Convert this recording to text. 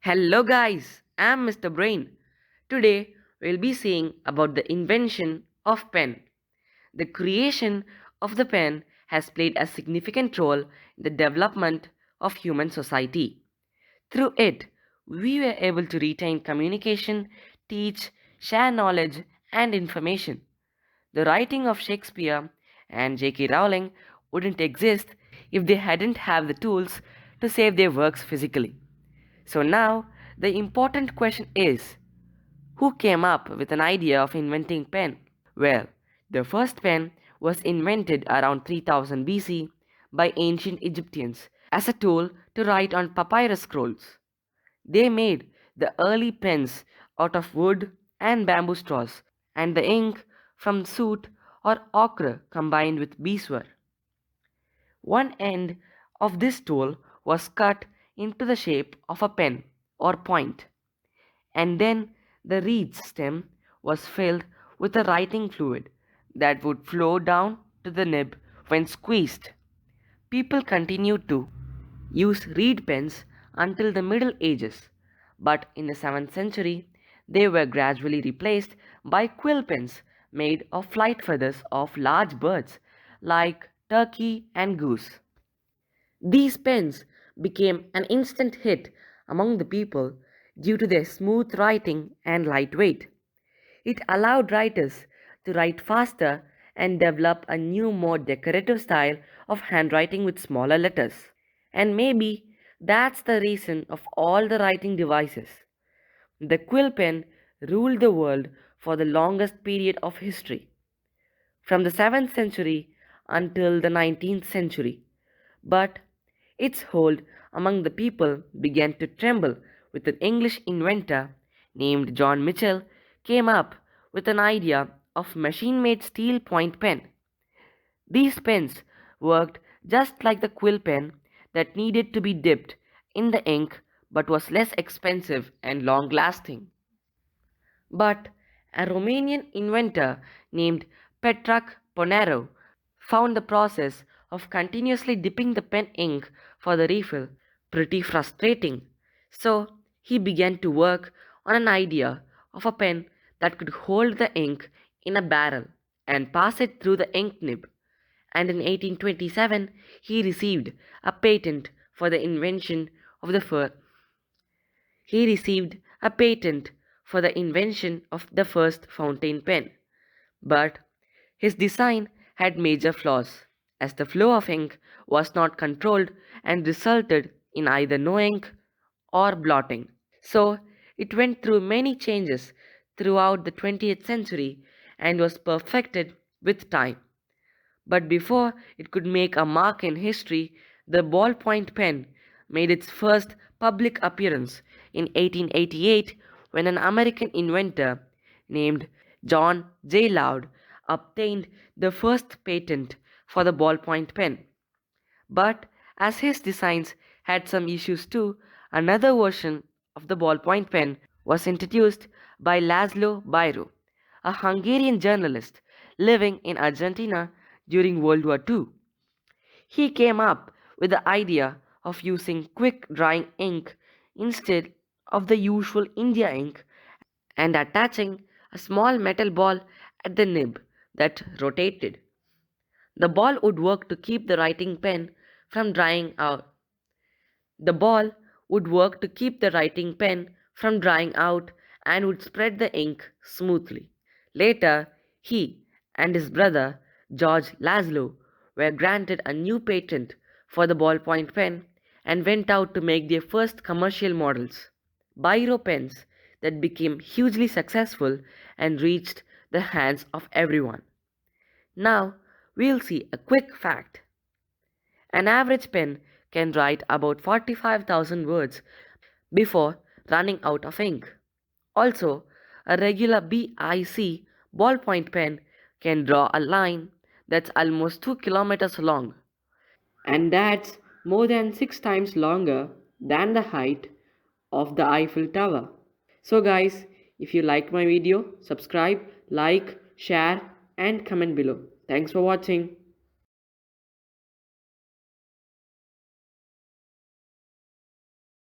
Hello guys, I'm Mr. Brain. Today we'll be seeing about the invention of pen. The creation of the pen has played a significant role in the development of human society. Through it, we were able to retain communication, teach, share knowledge and information. The writing of Shakespeare and J.K. Rowling wouldn't exist if they hadn't have the tools to save their works physically. So now the important question is, who came up with an idea of inventing pen? Well, the first pen was invented around 3000 BC by ancient Egyptians as a tool to write on papyrus scrolls. They made the early pens out of wood and bamboo straws, and the ink from soot or ochre combined with beeswax. One end of this tool was cut into the shape of a pen or point, and then the reed stem was filled with a writing fluid that would flow down to the nib when squeezed. People continued to use reed pens until the Middle Ages, but in the 7th century they were gradually replaced by quill pens made of flight feathers of large birds like turkey and goose. These pens became an instant hit among the people due to their smooth writing and light weight. It allowed writers to write faster and develop a new, more decorative style of handwriting with smaller letters. And maybe that's the reason of all the writing devices. The quill pen ruled the world for the longest period of history, from the 7th century until the 19th century. But its hold among the people began to tremble with an English inventor named John Mitchell came up with an idea of machine-made steel point pen. These pens worked just like the quill pen that needed to be dipped in the ink but was less expensive and long-lasting. But a Romanian inventor named Petrac Ponero found the process of continuously dipping the pen ink for the refill pretty frustrating. So he began to work on an idea of a pen that could hold the ink in a barrel and pass it through the ink nib. And in 1827 he received a patent for the invention of the he received a patent for the invention of the first fountain pen. But his design had major flaws, as the flow of ink was not controlled and resulted in either no ink or blotting. So it went through many changes throughout the 20th century and was perfected with time. But before it could make a mark in history, the ballpoint pen made its first public appearance in 1888 when an American inventor named John J. Loud obtained the first patent for the ballpoint pen. But as his designs had some issues too, another version of the ballpoint pen was introduced by Laszlo Biro, a Hungarian journalist living in Argentina during World War II. He came up with the idea of using quick drying ink instead of the usual India ink and attaching a small metal ball at the nib that rotated. The ball would work to keep the writing pen from drying out. The ball would work to keep the writing pen from drying out and would spread the ink smoothly. Later, he and his brother George Laszlo were granted a new patent for the ballpoint pen and went out to make their first commercial models, biro pens that became hugely successful and reached the hands of everyone. Now, we'll see a quick fact. An average pen can write about 45,000 words before running out of ink. Also, a regular BIC ballpoint pen can draw a line that's almost 2 kilometers long, and that's more than 6 times longer than the height of the Eiffel Tower. So guys, if you liked my video, subscribe, like, share and comment below. Thanks for watching.